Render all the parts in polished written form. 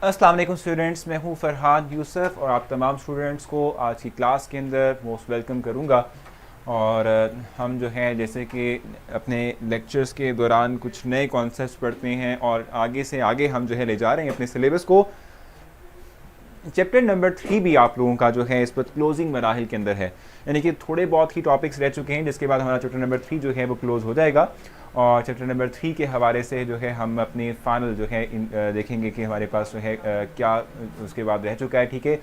अस्सलाम वालेकुम स्टूडेंट्स, मैं हूं फरहान यूसुफ और आप तमाम स्टूडेंट्स को आज की क्लास के अंदर मोस्ट वेलकम करूंगा। और हम जो है जैसे कि अपने लेक्चर्स के दौरान कुछ नए कॉन्सेप्ट्स पढ़ते हैं और आगे से आगे हम जो है ले जा रहे हैं अपने सिलेबस को। चैप्टर नंबर 3 भी आप लोगों का जो है इस पर क्लोजिंग मराहिल के अंदर है, यानी कि थोड़े बहुत ही टॉपिक्स रह चुके हैं जिसके बाद हमारा चैप्टर नंबर 3 जो है वो क्लोज़ हो जाएगा। और चैप्टर नंबर 3 के हवाले से जो है हम अपनी फाइनल जो है देखेंगे कि हमारे पास जो है क्या उसके बाद रह चुका है। ठीक है,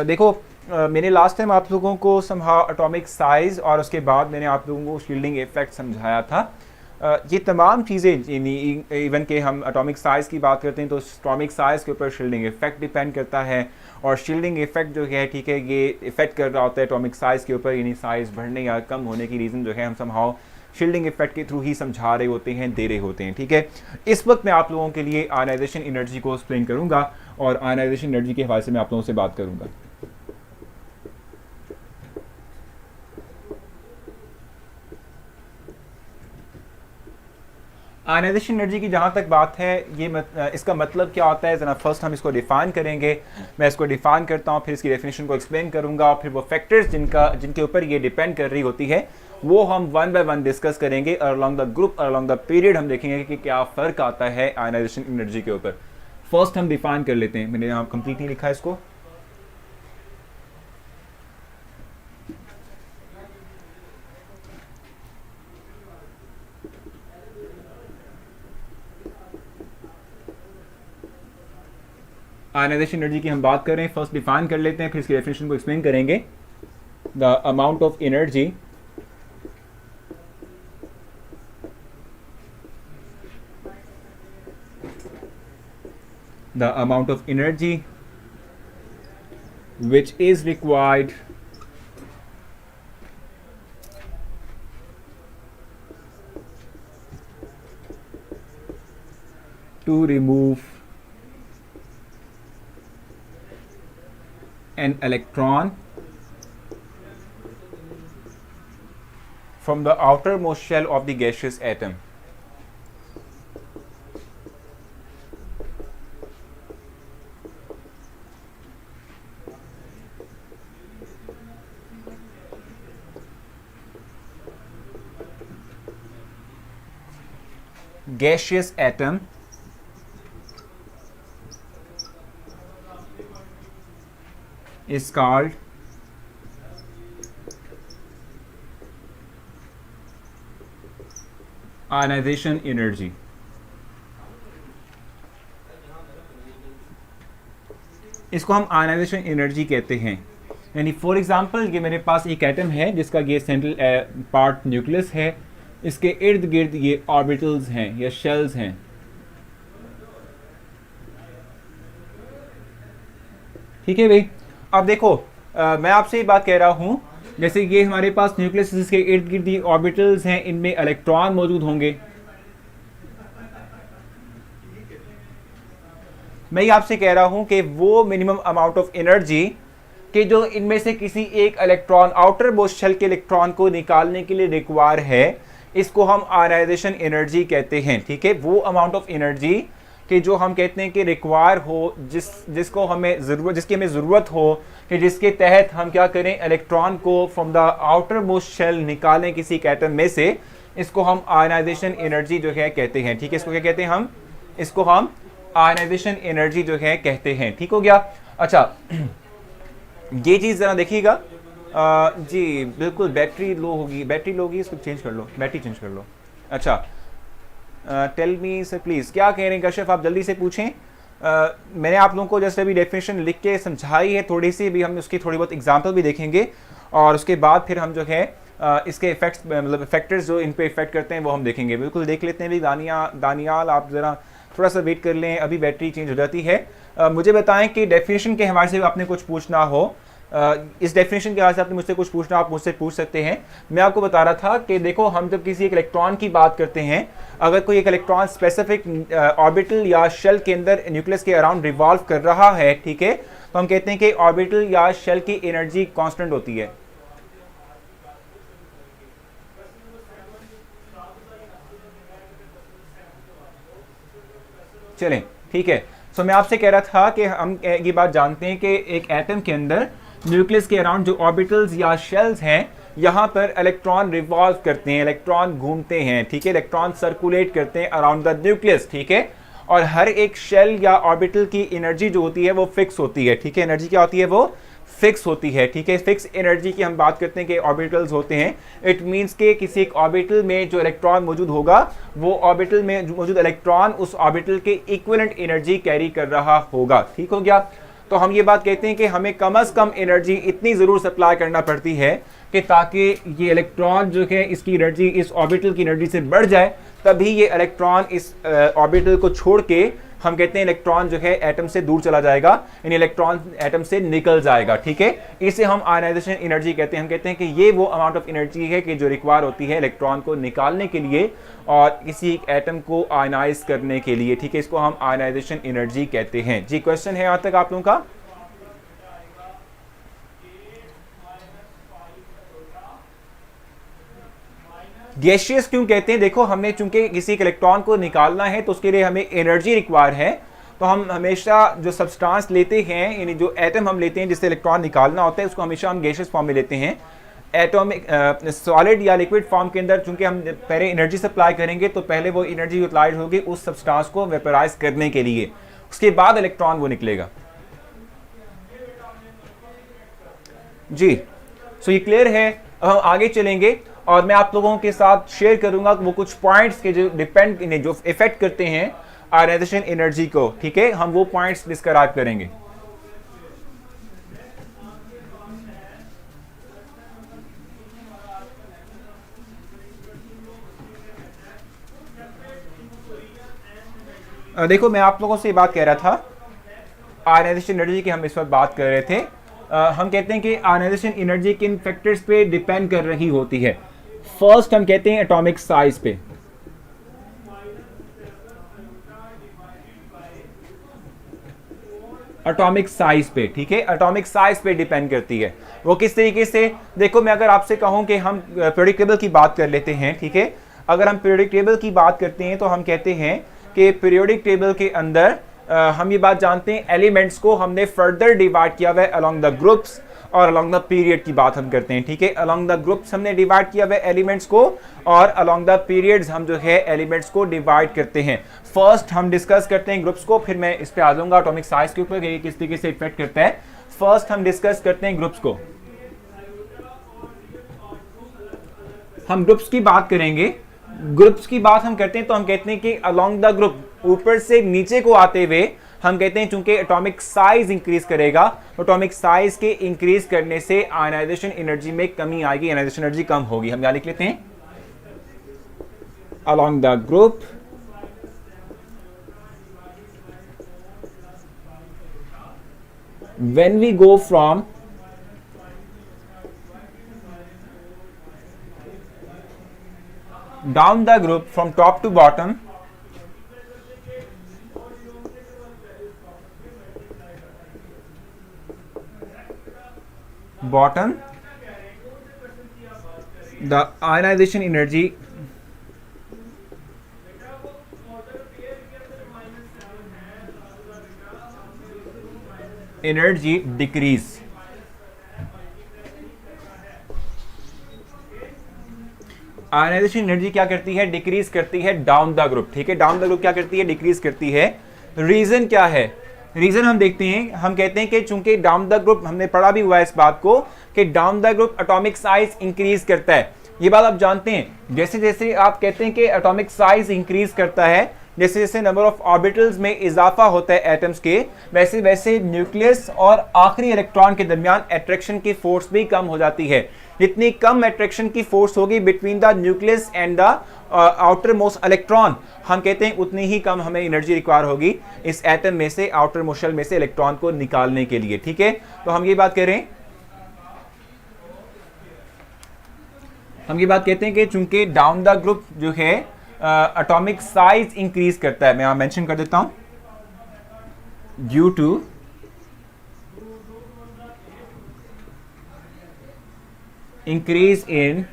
देखो, मैंने लास्ट टाइम आप लोगों को समहाउ एटॉमिक साइज़ और उसके बाद मैंने आप लोगों को शील्डिंग इफेक्ट समझाया था। ये तमाम चीज़ें, इवन के हम एटॉमिक साइज़ की बात करते हैं तो एटॉमिक साइज़ के ऊपर शील्डिंग इफेक्ट डिपेंड करता है। और शील्डिंग इफेक्ट जो है, ठीक है, ये इफेक्ट कर रहा होता है एटॉमिक साइज़ के ऊपर, यानी साइज़ बढ़ने या कम होने की रीज़न जो है हम समहाउ शील्डिंग इफेक्ट के थ्रू ही समझा रहे होते हैं, दे रहे होते हैं। ठीक है, इस वक्त मैं आप लोगों के लिए आयनाइजेशन एनर्जी को एक्सप्लेन करूँगा और आयनाइजेशन एनर्जी के हवाले से मैं आप लोगों से बात करूँगा। आयनाइजेशन एनर्जी की जहाँ तक बात है, इसका मतलब क्या होता है, ज़रा फर्स्ट हम इसको डिफ़ाइन करेंगे। मैं इसको डिफ़ाइन करता हूँ, फिर इसकी डेफिनेशन को एक्सप्लेन करूँगा और फिर वो फैक्टर्स जिनके ऊपर ये डिपेंड कर रही होती है वो हम वन बाय वन डिस्कस करेंगे। और along the group, along the period हम देखेंगे कि क्या फ़र्क आता है आयनाइजेशन एनर्जी के ऊपर। फर्स्ट हम डिफ़ाइन कर लेते हैं। मैंने यहाँ कंप्लीट नहीं लिखा है इसको। आयनाइजेशन एनर्जी की हम बात कर रहे हैं, फर्स्ट डिफाइन कर लेते हैं, फिर इसकी डेफिनेशन को एक्सप्लेन करेंगे। The amount of energy which is required to remove an electron from the outermost shell of the gaseous atom. Gaseous atom is called ionization energy. इसको हम आयनाइजेशन एनर्जी कहते हैं। यानी फॉर एग्जांपल, ये मेरे पास एक एटम है जिसका ये सेंट्रल पार्ट न्यूक्लियस है, इसके इर्द गिर्द ये ऑर्बिटल्स हैं या शेल्स हैं। ठीक है भाई, अब देखो, मैं आपसे ये बात कह रहा हूं, जैसे ये हमारे पास न्यूक्लियस, इसके इर्द गिर्द ये ऑर्बिटल्स हैं, इनमें इलेक्ट्रॉन मौजूद होंगे। मैं ये आपसे कह रहा हूं कि वो मिनिमम अमाउंट ऑफ एनर्जी कि जो इनमें से किसी एक इलेक्ट्रॉन, आउटर मोस्ट शेल के इलेक्ट्रॉन को निकालने के लिए रिक्वायर है, इसको हम आयनाइजेशन एनर्जी कहते हैं। ठीक है, वो अमाउंट ऑफ एनर्जी कि जो हम कहते हैं कि रिक्वायर हो, जिसकी हमें ज़रूरत हो, कि जिसके तहत हम क्या करें, इलेक्ट्रॉन को from the outermost shell निकालें किसी एटम में से, इसको हम आयनाइजेशन एनर्जी जो है कहते हैं। ठीक है, इसको क्या कहते हैं, इसको हम आयनाइजेशन एनर्जी जो है कहते हैं। ठीक हो गया। अच्छा, ये चीज़ ज़रा देखिएगा। जी बिल्कुल, बैटरी लो होगी, इसको चेंज कर लो, बैटरी चेंज कर लो। अच्छा, टेल मी सर प्लीज़, क्या कह रहे हैं कश्यप, आप जल्दी से पूछें। मैंने आप लोगों को जैसे अभी डेफिनेशन लिख के समझाई है थोड़ी सी, भी हम उसकी थोड़ी बहुत एग्जांपल भी देखेंगे और उसके बाद फिर हम जो है इसके इफेक्ट्स, मतलब फैक्टर्स जो इन पे इफेक्ट करते हैं वो हम देखेंगे। बिल्कुल देख लेते हैं भी। दानियाल, आप ज़रा थोड़ा सा वेट कर लें, अभी बैटरी चेंज हो जाती है। मुझे बताएं कि डेफिनेशन के हवाले से आपने कुछ पूछना हो, इस डेफिनेशन के हवाले से आपने मुझसे कुछ पूछना, आप मुझसे पूछ सकते हैं। मैं आपको बता रहा था कि देखो, हम जब किसी एक इलेक्ट्रॉन की बात करते हैं, अगर कोई एक इलेक्ट्रॉन स्पेसिफिक ऑर्बिटल या शेल के अंदर न्यूक्लियस के अराउंड रिवॉल्व कर रहा है, ठीक है, तो हम कहते हैं कि ऑर्बिटल या शेल की एनर्जी कांस्टेंट होती है। चलें, ठीक है, सो मैं आपसे कह रहा था कि हम ये बात जानते हैं कि एक एटम के अंदर न्यूक्लियस के अराउंड जो ऑर्बिटल्स या शेल्स हैं, यहाँ पर इलेक्ट्रॉन रिवॉल्व करते हैं, इलेक्ट्रॉन घूमते हैं, ठीक है, इलेक्ट्रॉन सर्कुलेट करते हैं अराउंड द न्यूक्लियस, ठीक है। और हर एक शेल या ऑर्बिटल की एनर्जी जो होती है वो फिक्स होती है, ठीक है। एनर्जी क्या होती है? वो फिक्स होती है, ठीक है। फिक्स एनर्जी की हम बात करते हैं कि ऑर्बिटल्स होते हैं। इट मींस के किसी एक ऑर्बिटल में जो इलेक्ट्रॉन मौजूद होगा, वो ऑर्बिटल में मौजूद इलेक्ट्रॉन उस ऑर्बिटल के इक्विवेलेंट एनर्जी कैरी कर रहा होगा, ठीक हो गया। तो हम ये बात कहते हैं कि हमें कम से कम एनर्जी इतनी ज़रूर सप्लाई करना पड़ती है कि ताकि ये इलेक्ट्रॉन जो है इसकी एनर्जी इस ऑर्बिटल की एनर्जी से बढ़ जाए, तभी ये इलेक्ट्रॉन इस ऑर्बिटल को छोड़ के हम कहते हैं इलेक्ट्रॉन जो है एटम से दूर चला जाएगा, यानी इलेक्ट्रॉन एटम से निकल जाएगा, ठीक है। इसे हम आयनाइजेशन एनर्जी कहते हैं। हम कहते हैं कि ये वो अमाउंट ऑफ एनर्जी है कि जो रिक्वायर होती है इलेक्ट्रॉन को निकालने के लिए और किसी एक एटम को आयनाइज करने के लिए, ठीक है। इसको हम आयनाइजेशन एनर्जी कहते हैं। जी, क्वेश्चन है यहाँ तक आप लोगों का? गैसियस क्यों कहते हैं? देखो, हमने चूंकि किसी इलेक्ट्रॉन को निकालना है तो उसके लिए हमें एनर्जी रिक्वायर है, तो हम हमेशा जो सब्सटेंस लेते हैं, यानी जो एटम हम लेते हैं जिससे इलेक्ट्रॉन निकालना होता है, उसको हमेशा हम गैसियस फॉर्म में लेते हैं। एटॉमिक सॉलिड या लिक्विड फॉर्म के अंदर चूंकि हम पहले एनर्जी सप्लाई करेंगे तो पहले वो एनर्जी यूटिलाइज होगी उस सब्सटेंस को वेपराइज करने के लिए, उसके बाद इलेक्ट्रॉन वो निकलेगा। जी, सो ये क्लियर है। अब हम आगे चलेंगे और मैं आप लोगों के साथ शेयर करूंगा वो कुछ पॉइंट्स के जो जो इफेक्ट करते हैं आयनाइजेशन एनर्जी को, ठीक है। हम वो पॉइंट्स डिस्क्राइब करेंगे। देखो, मैं आप लोगों से ये बात कह रहा था आयनाइजेशन एनर्जी की, हम इस वक्त बात कर रहे थे। हम कहते हैं कि आयनाइजेशन एनर्जी किन फैक्टर्स पे डिपेंड कर रही होती है। फर्स्ट हम कहते हैं एटॉमिक साइज पे। एटॉमिक साइज पे, ठीक है, एटॉमिक साइज पे डिपेंड करती है। वो किस तरीके से? देखो, मैं अगर आपसे कहूं कि हम पीरियोडिक टेबल की बात कर लेते हैं, ठीक है। अगर हम पीरियोडिक टेबल की बात करते हैं तो हम कहते हैं कि पीरियोडिक टेबल के अंदर हम ये बात जानते हैं एलिमेंट्स को हमने फर्दर डिवाइड किया हुआ है अलोंग द ग्रुप्स और अलोंग द पीरियड की बात हम करते हैं, ठीक है। अलोंग द ग्रुप्स हमने डिवाइड किया हुआ है एलिमेंट्स को और अलोंग द पीरियड्स हम जो है एलिमेंट्स को डिवाइड करते हैं। फर्स्ट हम डिस्कस करते हैं ग्रुप्स को, फिर मैं इस पे आ जाऊंगा एटॉमिक साइज के ऊपर ये किस तरीके से इफेक्ट करता है। फर्स्ट हम डिस्कस करते हैं ग्रुप्स को। हम ग्रुप्स की बात करेंगे। ग्रुप्स की बात हम करते हैं तो हम कहते हैं कि अलोंग द ग्रुप, ऊपर से नीचे को आते हुए हम कहते हैं चूंकि एटॉमिक साइज इंक्रीज करेगा, एटॉमिक साइज के इंक्रीज करने से आयनाइजेशन एनर्जी में कमी आएगी, आयनाइजेशन एनर्जी कम होगी। हम यहां लिख लेते हैं along the group when we go from down the group from top to bottom, the ionization energy decrease। Ionization energy क्या करती है? डिक्रीज करती है डाउन द ग्रुप, ठीक है। डाउन द ग्रुप क्या करती है? डिक्रीज करती है। रीजन क्या है? रीजन हम देखते हैं, हम कहते हैं कि चूंकि डाउन द ग्रुप, हमने पढ़ा भी हुआ है इस बात को कि down the group atomic size increase करता है। ये बात आप जानते हैं। जैसे जैसे आप कहते हैं कि एटॉमिक साइज इंक्रीज करता है, जैसे जैसे नंबर ऑफ ऑर्बिटल्स में इजाफा होता है एटम्स के, वैसे वैसे न्यूक्लियस और आखिरी इलेक्ट्रॉन के दरमियान अट्रैक्शन की फोर्स भी कम हो जाती है। जितनी कम अट्रैक्शन की फोर्स होगी between the nucleus and the outer most electron, हम कहते हैं उतनी ही कम हमें एनर्जी रिक्वायर होगी इस एटम में से, आउटर मोस्ट शेल में से इलेक्ट्रॉन को निकालने के लिए, ठीक है। तो हम ये बात करें, हम ये बात कहते हैं कि चूंकि डाउन द ग्रुप जो है एटॉमिक साइज इंक्रीज करता है। मैं यहां मेंशन कर देता हूं, due to increase in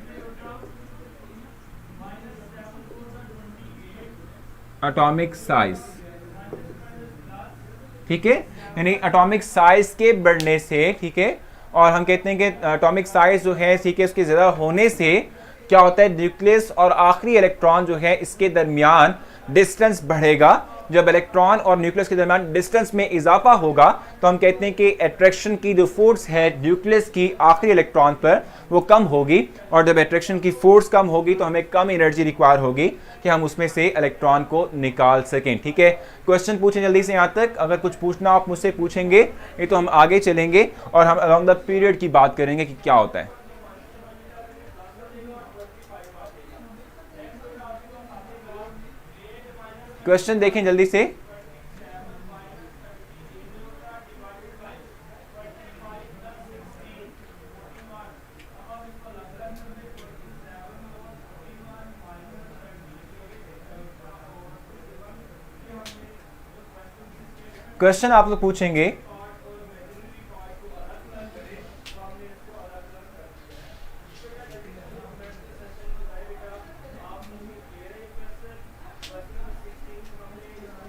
atomic size. ठीक है, यानी एटॉमिक साइज के बढ़ने से, ठीक है, और हम कहते हैं कि एटॉमिक साइज जो है ठीक है उसके ज़्यादा होने से क्या होता है, न्यूक्लियस और आखिरी इलेक्ट्रॉन जो है इसके दरमियान डिस्टेंस बढ़ेगा। जब इलेक्ट्रॉन और न्यूक्लियस के दरमियान डिस्टेंस में इजाफा होगा तो हम कहते हैं कि अट्रैक्शन की जो फोर्स है न्यूक्लियस की आखिरी इलेक्ट्रॉन पर वो कम होगी, और जब अट्रैक्शन की फोर्स कम होगी तो हमें कम एनर्जी रिक्वायर होगी कि हम उसमें से इलेक्ट्रॉन को निकाल सकें। ठीक है, क्वेश्चन पूछें जल्दी से यहाँ तक, अगर कुछ पूछना आप मुझसे पूछेंगे, ये तो हम आगे चलेंगे और हम अलोंग द पीरियड की बात करेंगे कि क्या होता है। क्वेश्चन देखें जल्दी से। क्वेश्चन आप लोग पूछेंगे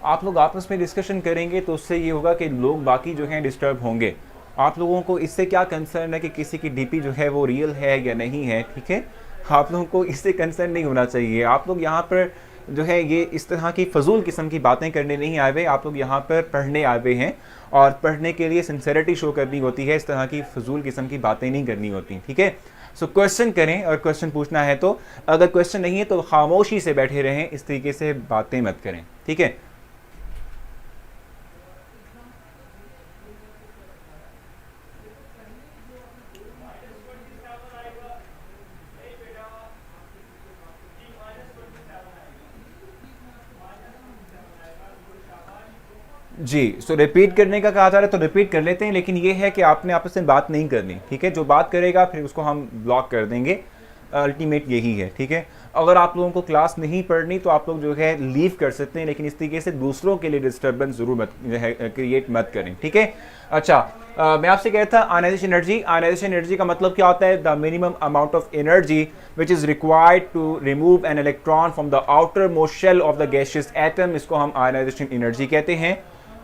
आप लोग आपस में डिस्कशन करेंगे तो उससे ये होगा कि लोग बाकी जो हैं डिस्टर्ब होंगे। आप लोगों को इससे क्या कंसर्न है कि किसी की डीपी जो है वो रियल है या नहीं है, ठीक है, आप लोगों को इससे कंसर्न नहीं होना चाहिए। आप लोग यहाँ पर जो है ये इस तरह की फजूल किस्म की बातें करने नहीं आए हुए, आप लोग यहाँ पर पढ़ने आए हुए हैं और पढ़ने के लिए सिंसेरिटी शो करनी होती है, इस तरह की फजूल किस्म की बातें नहीं करनी होती। ठीक है, सो क्वेश्चन करें और क्वेश्चन पूछना है तो, अगर क्वेश्चन नहीं है तो खामोशी से बैठे रहें, इस तरीके से बातें मत करें। ठीक है, जी। सो रिपीट करने का कहा जा रहा है तो रिपीट कर लेते हैं, लेकिन ये है कि आपने आपस में बात नहीं करनी। ठीक है, जो बात करेगा फिर उसको हम ब्लॉक कर देंगे, अल्टीमेट यही है। ठीक है, अगर आप लोगों को क्लास नहीं पढ़नी तो आप लोग जो है लीव कर सकते हैं, लेकिन इस तरीके से दूसरों के लिए डिस्टर्बेंस जरूर मत क्रिएट मत करें। ठीक है, अच्छा, मैं आपसे कह रहा था आयनाइजेशन एनर्जी। आयनाइजेशन एनर्जी का मतलब क्या होता है, the minimum amount of energy which is required to remove an electron from the outermost shell of the gaseous atom, इसको हम आयनाइजेशन एनर्जी कहते हैं।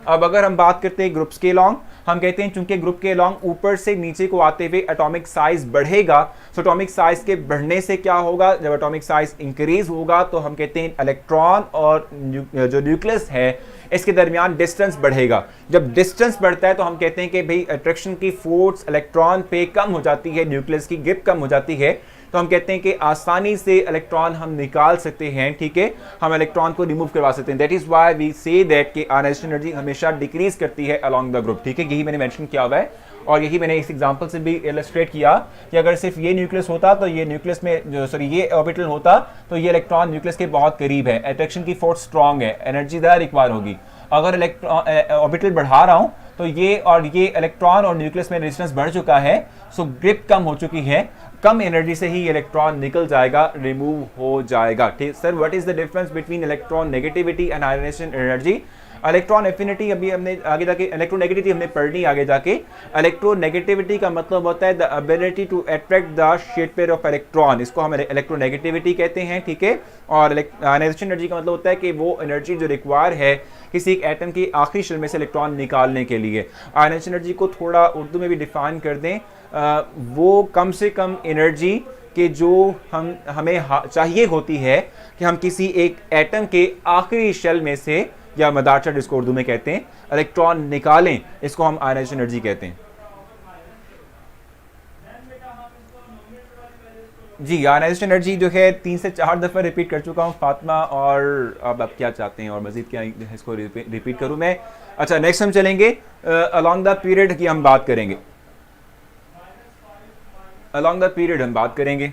अब अगर हम बात करते हैं ग्रुप्स के अलॉन्ग, हम कहते हैं चूंकि ग्रुप के अलॉन्ग ऊपर से नीचे को आते हुए एटॉमिक साइज बढ़ेगा, सो एटॉमिक साइज के बढ़ने से क्या होगा, जब एटॉमिक साइज इंक्रीज होगा तो हम कहते हैं इलेक्ट्रॉन और जो न्यूक्लियस है इसके दरमियान डिस्टेंस बढ़ेगा। जब डिस्टेंस बढ़ता है तो हम कहते हैं कि भाई अट्रैक्शन की फोर्स इलेक्ट्रॉन पे कम हो जाती है, न्यूक्लियस की ग्रिप कम हो जाती है, तो हम कहते हैं कि आसानी से इलेक्ट्रॉन हम निकाल सकते हैं। ठीक है, हम इलेक्ट्रॉन को रिमूव करवा सकते हैं। That is why we say that कि आयनाइजेशन एनर्जी हमेशा डिक्रीज करती है अलोंग द ग्रुप। ठीक है, यही मैंने मेंशन किया हुआ है और यही मैंने इस एग्जांपल से भी इलस्ट्रेट किया कि अगर सिर्फ ये न्यूक्लियस होता तो ये न्यूक्लियस में जो ये ऑर्बिटल होता तो ये इलेक्ट्रॉन न्यूक्लियस के बहुत करीब है, अट्रैक्शन की फोर्स स्ट्रांग है, एनर्जी ज़्यादा रिक्वायर होगी। अगर इलेक्ट्रॉन ऑर्बिटल बढ़ा रहा हूँ तो ये इलेक्ट्रॉन और न्यूक्लियस में रेजिस्टेंस बढ़ चुका है, सो ग्रिप कम हो चुकी है, कम एनर्जी से ही इलेक्ट्रॉन निकल जाएगा, रिमूव हो जाएगा। ठीक sir, what is the difference between electron negativity and ionization energy? Electron affinity अभी हमने आगे जाके, इलेक्ट्रोनेगेटिविटी हमने पढ़नी आगे जाके। इलेक्ट्रोनेगेटिविटी का मतलब होता है the ability to attract the shared pair of electron, इसको हम इलेक्ट्रोनेगेटिविटी कहते हैं। ठीक है, और आयनाइजेशन एनर्जी का मतलब होता है कि वो एनर्जी जो रिक्वायर है किसी एक एटम की आखिरी शेल में से इलेक्ट्रॉन निकालने के लिए। आयनाइजेशन एनर्जी को थोड़ा उर्दू में भी डिफाइन कर दें, वो कम से कम एनर्जी के जो हमें चाहिए होती है कि हम किसी एक एटम के आखिरी शेल में से, या मदारचट जिसको उर्दू में कहते हैं, इलेक्ट्रॉन निकालें, इसको हम आयनाइजेशन एनर्जी कहते हैं। जी, आयनाइजेशन एनर्जी जो है 3 से 4 दफ़ा रिपीट कर चुका हूँ फातिमा, और अब आप क्या चाहते हैं और मज़ीद क्या इसको रिपीट करूँ मैं? अच्छा, नेक्स्ट हम चलेंगे अलोंग द पीरियड की हम बात करेंगे। अलोंग द पीरियड हम बात करेंगे।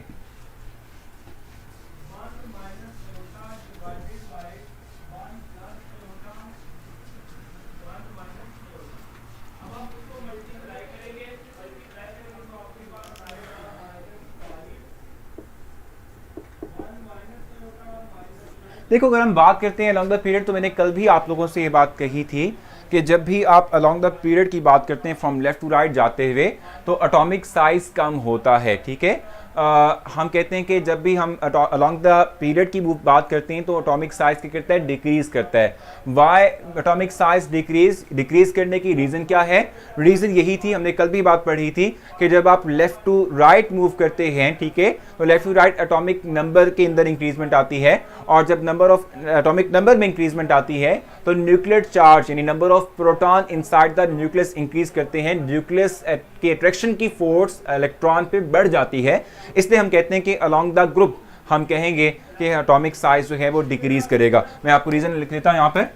देखो, अगर हम बात करते हैं अलोंग द पीरियड, तो मैंने कल भी आप लोगों से ये बात कही थी कि जब भी आप अलोंग द पीरियड की बात करते हैं फ्रॉम लेफ्ट टू राइट जाते हुए, तो एटॉमिक साइज कम होता है। ठीक है, हम कहते हैं कि जब भी हम अलॉन्ग द पीरियड की बात करते हैं तो एटॉमिक साइज क्या करता है, डिक्रीज करता है। वाई एटॉमिक साइज डिक्रीज करने की रीज़न क्या है? रीज़न यही थी, हमने कल भी बात पढ़ी थी कि जब आप लेफ्ट टू राइट मूव करते हैं, ठीक है, तो left to right atomic number के अंदर इंक्रीजमेंट आती है, और जब नंबर ऑफ एटॉमिक नंबर में इंक्रीजमेंट आती है तो न्यूक्लियर चार्ज यानी number of proton inside the nucleus increase करते हैं। न्यूक्लियस की अट्रैक्शन की फोर्स इलेक्ट्रॉन पे बढ़ जाती है, इसलिए हम कहते हैं कि अलोंग द ग्रुप हम कहेंगे कि एटॉमिक साइज जो है वो डिक्रीज करेगा। मैं आपको रीजन लिख देता हूं यहां पर।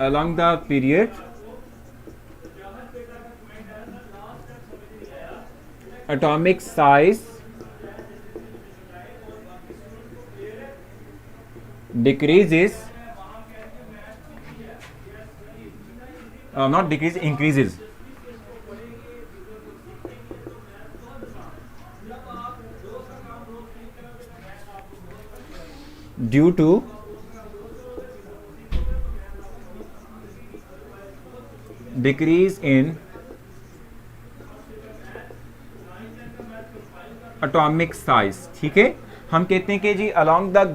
Along the period atomic size decreases, not decrease, increases. Due to decrease in atomic size, ठीक है। हम कहते हैं कि जी along the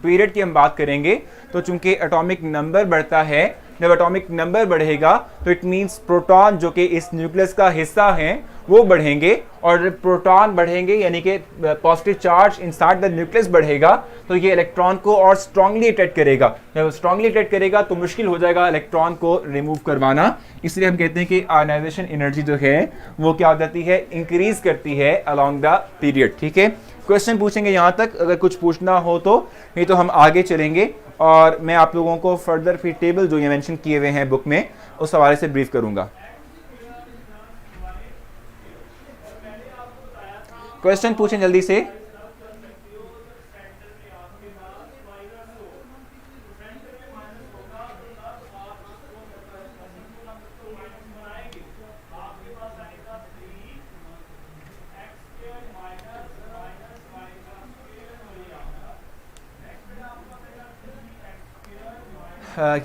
पीरियड की हम बात करेंगे तो चूंकि एटॉमिक नंबर बढ़ता है, जब एटॉमिक नंबर बढ़ेगा तो इट मींस प्रोटॉन जो कि इस न्यूक्लियस का हिस्सा हैं वो बढ़ेंगे, और जब प्रोटॉन बढ़ेंगे यानी कि positive charge inside the nucleus बढ़ेगा तो ये इलेक्ट्रॉन को और स्ट्रांगली अट्रैक्ट करेगा। जब स्ट्रांगली अट्रैक्ट करेगा तो मुश्किल हो जाएगा इलेक्ट्रॉन को रिमूव करवाना, इसलिए हम कहते हैं कि आयनाइजेशन एनर्जी जो है वो क्या हो जाती है, इंक्रीज करती है अलॉन्ग द पीरियड, ठीक है। क्वेश्चन पूछेंगे यहाँ तक, अगर कुछ पूछना हो तो, नहीं तो हम आगे चलेंगे और मैं आप लोगों को फर्दर फिर टेबल जो ये मेंशन किए हुए हैं बुक में उस हवाले से ब्रीफ करूंगा। क्वेश्चन पूछें जल्दी से।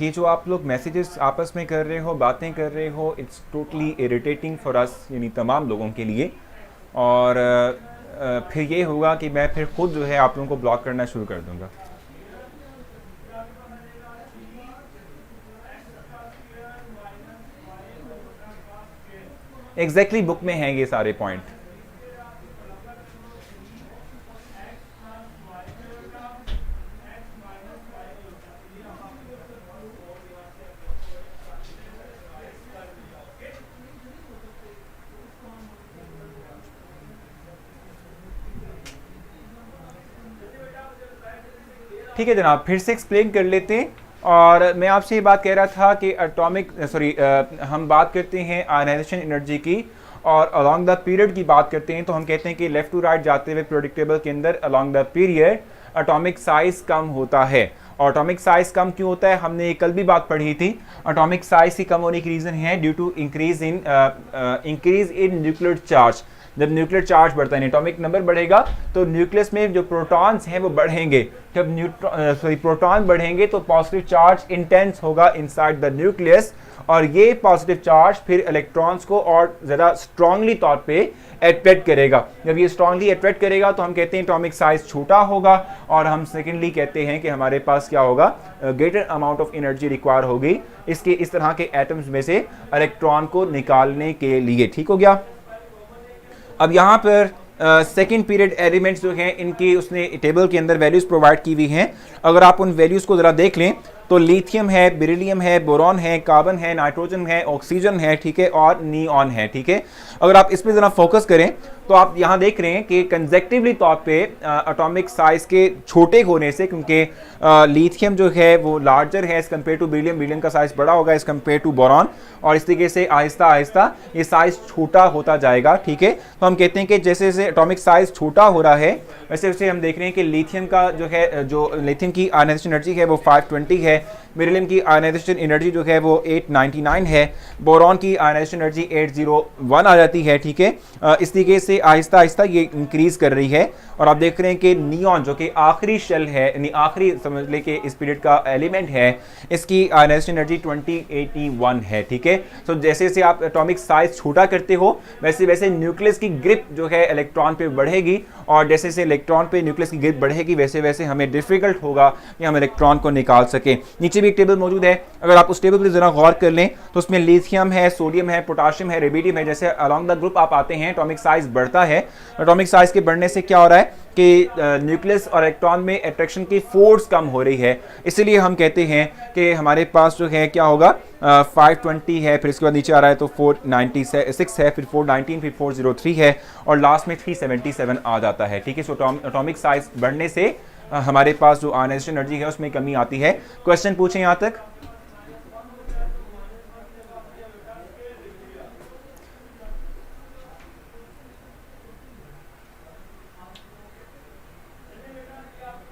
ये जो आप लोग मैसेजेस आपस में कर रहे हो, बातें कर रहे हो, it's totally irritating for us, यानी तमाम लोगों के लिए। और फिर ये होगा कि मैं फिर खुद जो है आप लोगों को ब्लॉक करना शुरू कर दूंगा। एग्जैक्टली बुक में हैं ये सारे पॉइंट। ठीक है जनाब, फिर से एक्सप्लेन कर लेते हैं। और मैं आपसे ये बात कह रहा था कि हम बात करते हैं आयनाइजेशन एनर्जी की और अलॉन्ग द पीरियड की बात करते हैं, तो हम कहते हैं कि लेफ्ट टू राइट जाते हुए पीरियोडिक टेबल के अंदर along the period atomic size कम होता है। और एटॉमिक साइज कम क्यों होता है, हमने कल भी बात पढ़ी थी। एटॉमिक साइज की कम होने की रीज़न है due to increase in nuclear charge. जब न्यूक्लियर चार्ज बढ़ता है, एटॉमिक नंबर बढ़ेगा तो न्यूक्लियस में जो प्रोटॉन्स हैं वो बढ़ेंगे। जब प्रोटॉन बढ़ेंगे तो पॉजिटिव चार्ज इंटेंस होगा इनसाइड द न्यूक्लियस, और ये पॉजिटिव चार्ज फिर इलेक्ट्रॉन्स को और ज़्यादा स्ट्रांगली तौर पे अट्रैक्ट करेगा। जब ये स्ट्रांगली अट्रैक्ट करेगा तो हम कहते हैं एटॉमिक साइज छोटा होगा, और हम सेकेंडली कहते हैं कि हमारे पास क्या होगा, greater amount of energy require होगी इसके इस तरह के एटम्स में से इलेक्ट्रॉन को निकालने के लिए। ठीक हो गया। अब यहाँ पर सेकेंड पीरियड एलिमेंट्स जो हैं इनकी उसने टेबल के अंदर वैल्यूज़ प्रोवाइड की हुई हैं। अगर आप उन वैल्यूज़ को ज़रा देख लें तो लिथियम है, बेरिलियम है, बोरॉन है, कार्बन है, नाइट्रोजन है, ऑक्सीजन है, ठीक है, और नियॉन है। ठीक है, अगर आप इस पर ज़रा फोकस करें तो आप यहाँ देख रहे हैं कि कंजेक्टिवली तौर पे एटॉमिक साइज के छोटे होने से, क्योंकि लिथियम जो है वो लार्जर है as compare to beryllium, beryllium का साइज़ बड़ा होगा एज़ कम्पेयर टू बोरॉन, और इस तरीके से आहिस्ता आहिस्ता ये साइज़ छोटा होता जाएगा। ठीक है, तो हम कहते हैं कि जैसे जैसे एटॉमिक साइज़ छोटा हो रहा है वैसे वैसे हम देख रहे हैं कि लिथियम का जो है, जो लिथियम की आयनाइजेशन एनर्जी है वो 520 है, बेरिलियम की आयनाइजेशन एनर्जी जो है वो 899 है, बोरॉन की आयनाइजेशन एनर्जी 801 आ जाती है। ठीक है, इस तरीके से से आहिस्ता आहिस्ता ये इंक्रीज कर रही है और आप देख रहे हैं कि नियॉन जो कि आखिरी शेल है, यानी आखिरी समझ ले कि इस पीरियड का एलिमेंट है, इसकी आयनाइजेशन एनर्जी 2081 है। ठीक है, तो जैसे जैसे आप एटॉमिक साइज छोटा करते हो वैसे वैसे न्यूक्लियस की ग्रिप जो है इलेक्ट्रॉन पे बढ़ेगी, और जैसे जैसे इलेक्ट्रॉन पे न्यूक्लियस की ग्रिप बढ़ेगी वैसे वैसे हमें डिफिकल्ट होगा कि हम इलेक्ट्रॉन को निकाल सके। नीचे भी एक टेबल मौजूद है, अगर आप उस टेबल पर जरा गौर कर लें तो उसमें लिथियम है, सोडियम है, पोटाशियम है, रेडियम है, जैसे अलॉन्ग द ग्रुप आप आते हैं एटॉमिक साइज बढ़ता है। एटॉमिक साइज के बढ़ने से क्या हो रहा है कि न्यूक्लियस और इलेक्ट्रॉन में अट्रैक्शन की फोर्स कम हो रही है, इसलिए हम कहते हैं कि हमारे पास जो है क्या होगा 520 है, फिर इसके बाद नीचे आ रहा है तो 496 है, फिर 419, फिर 403 है और लास्ट में 377 आ जाता है। ठीक है, सो एटॉमिक साइज बढ़ने से हमारे पास जो आयनाइजेशन एनर्जी है उसमें कमी आती है। क्वेश्चन पूछें यहां तक।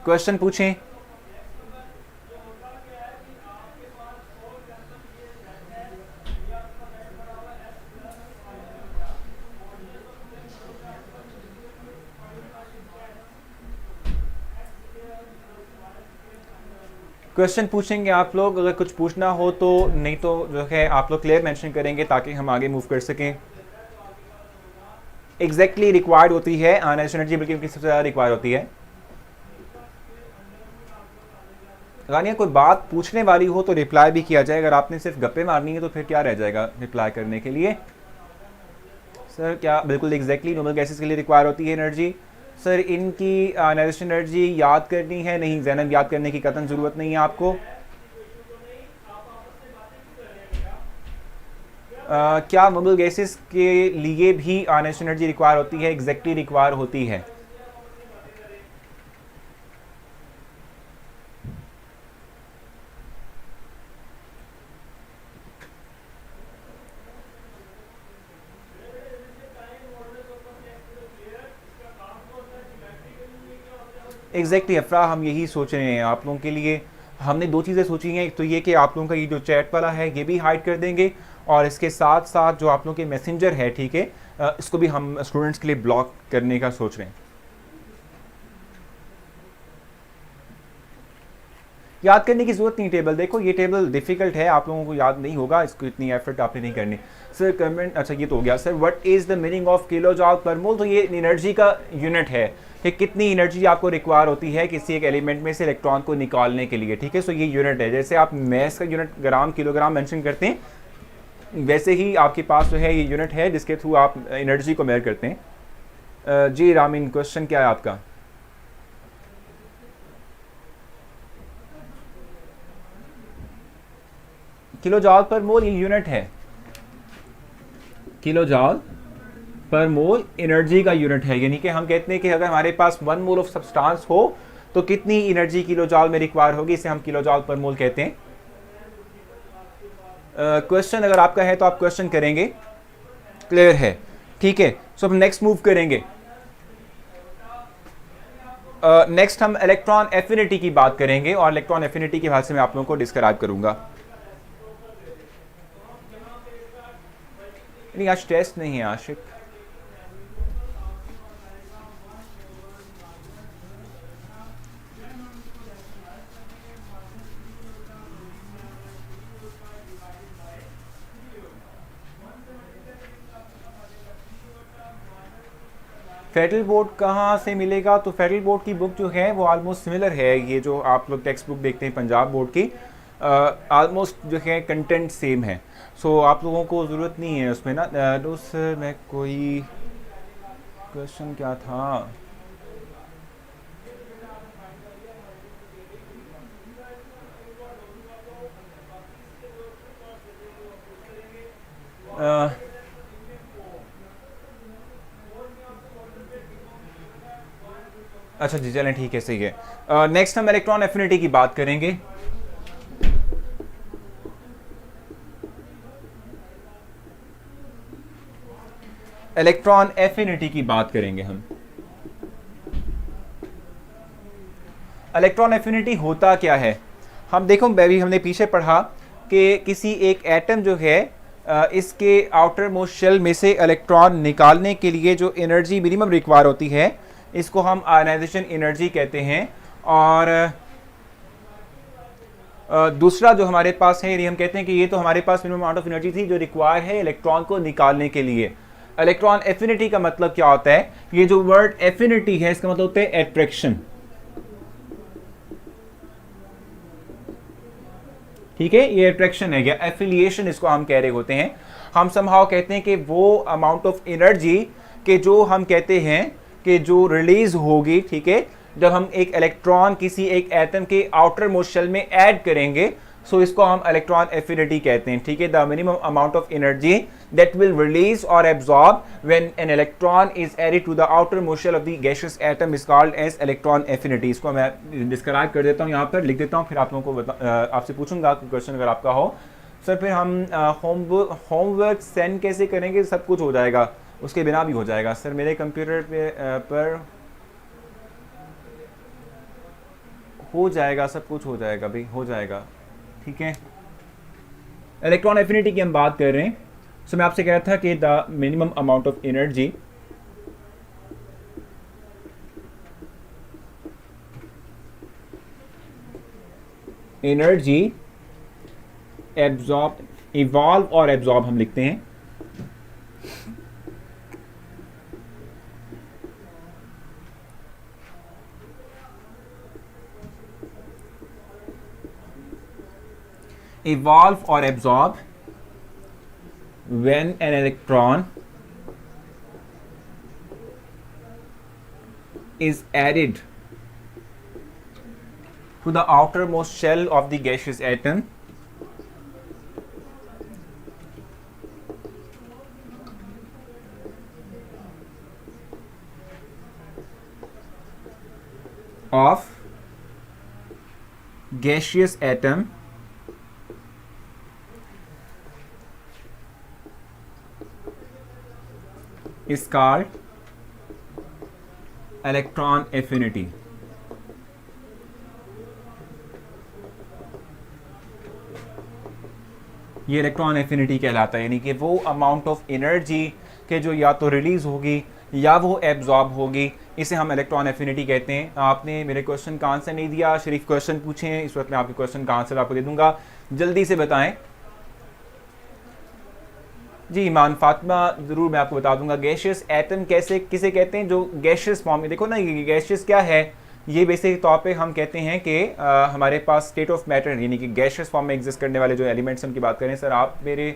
क्वेश्चन पूछें। क्वेश्चन पूछेंगे आप लोग, अगर कुछ पूछना हो तो, नहीं तो जो है आप लोग क्लियर मेंशन करेंगे ताकि हम आगे मूव कर सकें। एग्जैक्टली रिक्वायर्ड होती है आयनाइजेशन एनर्जी, बल्कि उनकी सबसे ज़्यादा रिक्वायर होती है। गानिया कोई बात पूछने वाली हो तो रिप्लाई भी किया जाए, अगर आपने सिर्फ गप्पे मारनी है तो फिर क्या रह जाएगा रिप्लाई करने के लिए। सर क्या बिल्कुल एग्जैक्टली नोबल गैसेस के लिए रिक्वायर होती है एनर्जी? सर इनकी आयनाइजेशन एनर्जी याद करनी है? नहीं ज़ैनब, याद करने की कतई ज़रूरत नहीं है आपको। क्या नोबल गैसेस के लिए भी आयनाइजेशन एनर्जी रिक्वायर होती है? एग्जैक्टली रिक्वायर होती है। एग्जैक्टली अफरा, हम यही सोच रहे हैं आप लोगों के लिए। हमने दो चीज़ें सोची हैं, एक तो ये कि आप लोगों का ये जो चैट वाला है ये भी हाइड कर देंगे, और इसके साथ साथ जो आप लोगों के मैसेंजर है, ठीक है, इसको भी हम स्टूडेंट्स के लिए ब्लॉक करने का सोच रहे हैं। याद करने की जरूरत नहीं टेबल, देखो ये टेबल डिफिकल्ट है, आप लोगों को याद नहीं होगा, इसको इतनी एफर्ट आपने नहीं करनी। सर कमेंट, अच्छा ये तो हो गया। Sir what is the meaning of kilo जॉल पर मोल? तो ये एनर्जी का यूनिट है कि कितनी एनर्जी आपको रिक्वायर होती है किसी एक एलिमेंट में से इलेक्ट्रॉन को निकालने के लिए। ठीक है, सो ये यूनिट है, जैसे आप मैथ का यूनिट ग्राम किलोग्राम मेंशन करते हैं वैसे ही आपके पास जो है ये यूनिट है जिसके थ्रू आप एनर्जी को मेजर करते हैं। जी रामीन, क्वेश्चन क्या है आपका? किलो जॉल पर मोल ये यूनिट है, किलो जॉल पर मोल एनर्जी का यूनिट है, यानी कि हम कहते हैं कि अगर हमारे पास 1 मोल ऑफ सब्सटेंस हो तो कितनी एनर्जी किलो जॉल में रिक्वायर होगी, इसे हम किलो जॉल पर मोल कहते हैं। क्वेश्चन अगर आपका है तो आप क्वेश्चन करेंगे, क्लियर है? ठीक है, सो हम नेक्स्ट मूव करेंगे। नेक्स्ट हम इलेक्ट्रॉन एफिनिटी की बात करेंगे, और इलेक्ट्रॉन एफिनिटी के हवाले से मैं आप लोगों को डिस्क्राइब करूंगा। नहीं आज टेस्ट नहीं है आशिक। फेडरल बोर्ड कहाँ से मिलेगा? तो फेडरल बोर्ड की बुक जो है वो ऑलमोस्ट सिमिलर है, ये जो आप लोग टेक्स्ट बुक देखते हैं पंजाब बोर्ड की, ऑलमोस्ट जो है कंटेंट सेम है, सो आप लोगों को ज़रूरत नहीं है उसमें ना। दोस्त मैं कोई क्वेश्चन क्या था? अच्छा जी चलें ठीक है, सही है। नेक्स्ट हम इलेक्ट्रॉन एफिनिटी की बात करेंगे। इलेक्ट्रॉन एफिनिटी की बात करेंगे हम। इलेक्ट्रॉन एफिनिटी होता क्या है? हम देखो बेबी, हमने पीछे पढ़ा कि किसी एक एटम जो है इसके आउटर मोस्ट शेल में से इलेक्ट्रॉन निकालने के लिए जो एनर्जी मिनिमम रिक्वायर होती है इसको हम आयनाइजेशन एनर्जी कहते हैं। और दूसरा जो हमारे पास है ये हम कहते हैं कि ये तो हमारे पास मिनिमम अमाउंट ऑफ एनर्जी थी जो रिक्वायर है इलेक्ट्रॉन को निकालने के लिए। इलेक्ट्रॉन एफिनिटी का मतलब क्या होता है? ये जो वर्ड एफिनिटी है इसका मतलब होता है अट्रैक्शन। ठीक है, ये अट्रैक्शन है या एफिलिएशन इसको हम कह रहे होते हैं। हम समहाउ कहते हैं कि वो अमाउंट ऑफ एनर्जी के जो हम कहते हैं कि जो रिलीज होगी, ठीक है, जब हम एक इलेक्ट्रॉन किसी एक एटम के आउटर मोस्ट शेल में ऐड करेंगे, सो इसको हम इलेक्ट्रॉन एफिनिटी कहते हैं। ठीक है, the minimum amount of energy that will release और absorb when an electron is added to the outermost shell of the gaseous atom is called as electron affinity. इसको मैं डिस्क्राइब कर देता हूँ, यहाँ पर लिख देता हूँ, फिर आप लोगों को आपसे पूछूंगा क्वेश्चन अगर आपका हो। सर फिर हम होमवर्क सेंड कैसे करेंगे? सब कुछ हो जाएगा, उसके बिना भी हो जाएगा। सर मेरे कंप्यूटर पर हो जाएगा, सब कुछ हो जाएगा भाई, हो जाएगा। ठीक है, इलेक्ट्रॉन एफिनिटी की हम बात कर रहे हैं। सो मैं आपसे कह रहा था कि the minimum amount of energy absorb, evolve और एब्जॉर्ब हम लिखते हैं। evolve or absorb when an electron is added to the outermost shell of the gaseous atom of gaseous atom is called electron affinity। ये electron affinity कहलाता है, यानी कि वो अमाउंट ऑफ एनर्जी के जो या तो रिलीज होगी या वो एब्जॉर्ब होगी, इसे हम इलेक्ट्रॉन एफिनिटी कहते हैं। आपने मेरे क्वेश्चन का आंसर नहीं दिया, शरीफ क्वेश्चन पूछे हैं, इस वक्त मैं आपके क्वेश्चन का आंसर आपको दे दूंगा, जल्दी से बताएं। जी ईमान फातिमा, ज़रूर मैं आपको बता दूंगा। गैशियस एटम कैसे किसे कहते हैं? जो गैशियस फॉर्म में, देखो ना ये गैशियस क्या है, ये बेसिक तौर पे हम कहते हैं कि हमारे पास स्टेट ऑफ मैटर यानी कि गैशियस फॉर्म में एग्जिस्ट करने वाले जो एलिमेंट्स उनकी बात करें। सर आप मेरे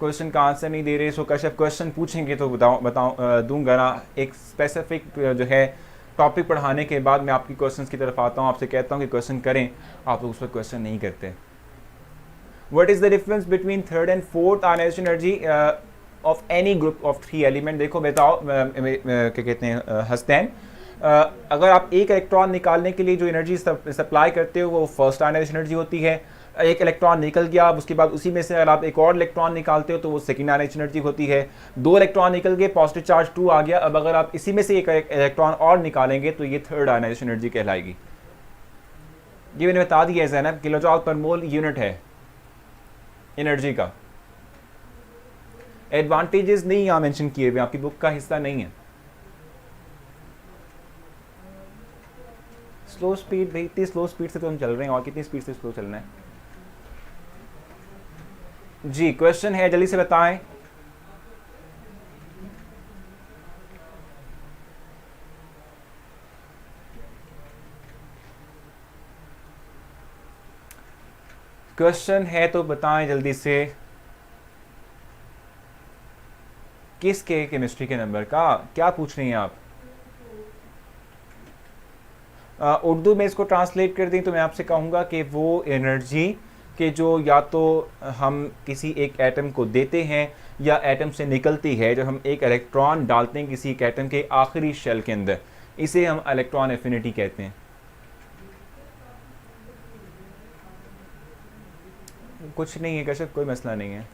क्वेश्चन का आंसर नहीं दे रहे, सो कश्यप क्वेश्चन पूछेंगे तो बताऊँ दूंगा ना। एक स्पेसिफिक जो है टॉपिक पढ़ाने के बाद मैं आपकी क्वेश्चन की तरफ आता हूँ, आपसे कहता हूँ कि क्वेश्चन करें, आप लोग उस पर क्वेश्चन नहीं करते। What is the difference between third and fourth ionization energy of any group of three element? देखो बताओ, क्या कहते हैं हसनैन, अगर आप एक इलेक्ट्रॉन निकालने के लिए जो एनर्जी सप्लाई करते हो वो फर्स्ट आयनाइजेशन एनर्जी होती है। एक इलेक्ट्रॉन निकल गया, उसके बाद उसी में से अगर आप एक और इलेक्ट्रॉन निकालते हो तो वो सेकंड आयनाइजेशन एनर्जी होती है। दो इलेक्ट्रॉन निकल गए, पॉजिटिव चार्ज 2 आ गया, अब अगर आप इसी में से एक इलेक्ट्रॉन और निकालेंगे तो ये थर्ड आयनाइजेशन एनर्जी कहलाएगी। ये मैंने बता दिया है ज़ैनब, किलोजॉल पर मोल यूनिट है एनर्जी का। एडवांटेजेस नहीं यहाँ मेंशन किए हुए, आपकी बुक का हिस्सा नहीं है। स्लो स्पीड, भाई इतनी स्लो स्पीड से तो हम चल रहे हैं, और कितनी स्पीड से स्लो चलना है? जी क्वेश्चन है, जल्दी से बताएं। क्वेश्चन है तो बताएं जल्दी से। किसके केमिस्ट्री के नंबर का क्या पूछ रही हैं आप? उर्दू में इसको ट्रांसलेट कर दें तो मैं आपसे कहूँगा कि वो एनर्जी के जो या तो हम किसी एक एटम को देते हैं या एटम से निकलती है, जब हम एक इलेक्ट्रॉन डालते हैं किसी एक एटम के आखिरी शेल के अंदर, इसे हम इलेक्ट्रॉन एफिनिटी कहते हैं। कुछ नहीं है कश्यप, कोई मसला नहीं है।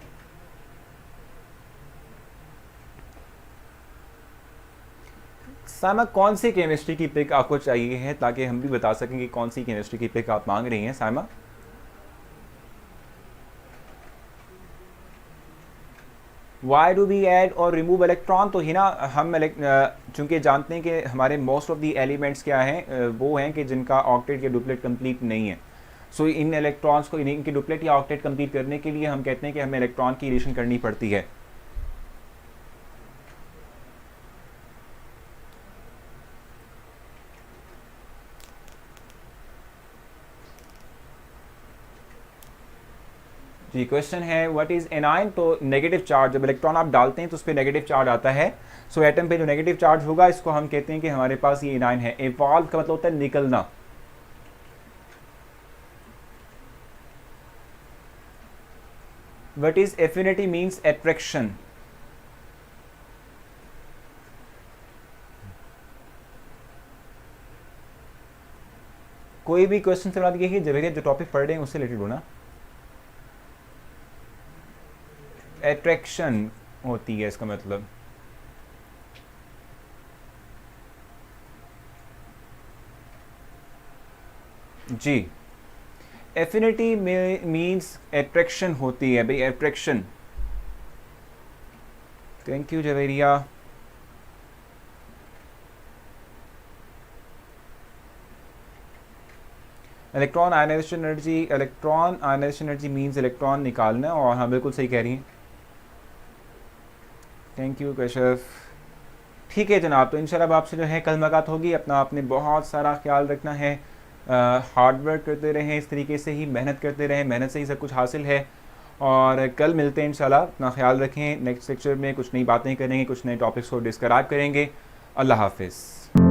सामा, कौन सी केमिस्ट्री की पिक आपको चाहिए है ताकि हम भी बता सकें कि कौन सी केमिस्ट्री की पिक आप मांग रही हैं? सामा वाई डू वी ऐड और रिमूव इलेक्ट्रॉन, तो ही ना हम चूँकि जानते हैं कि हमारे मोस्ट ऑफ दी एलिमेंट्स क्या हैं, वो हैं कि जिनका ऑक्टेट या डुप्लेट कंप्लीट नहीं है। सो इन इलेक्ट्रॉन्स को इनकी डुप्लेट या ऑक्टेट कंप्लीट करने के लिए हम कहते हैं कि हमें इलेक्ट्रॉन की एडिशन करनी पड़ती है। जी क्वेश्चन है व्हाट इज एनाइन, तो नेगेटिव चार्ज, जब इलेक्ट्रॉन आप डालते हैं तो उस पर नेगेटिव चार्ज आता है। सो एटम पे जो नेगेटिव चार्ज होगा इसको हम कहते हैं कि हमारे पास ये एनाइन है। एवॉल्व का मतलब होता है निकलना। What is affinity means attraction. कोई भी क्वेश्चन से बात ये जब जो टॉपिक पढ़ रहे हैं उससे रिलेटेड होना। अट्रैक्शन होती है इसका मतलब। जी एफिनिटी मींस अट्रैक्शन होती है भाई, attraction. Thank you Javeria. Electron ionization energy, electron ionization energy means electron निकालना, और हाँ बिल्कुल सही कह रही हैं। Thank you Kashyap. ठीक है जनाब, तो इंशाल्लाह आपसे जो है कल मुलाकात होगी। अपना आपने बहुत सारा ख्याल रखना है, हार्ड वर्क करते रहें, इस तरीके से ही मेहनत करते रहें, मेहनत से ही सब कुछ हासिल है। और कल मिलते हैं इंशाल्लाह। अपना ख्याल रखें। नेक्स्ट लेक्चर में कुछ नई बातें करेंगे, कुछ नए टॉपिक्स को डिस्क्राइब करेंगे। अल्लाह हाफिज़।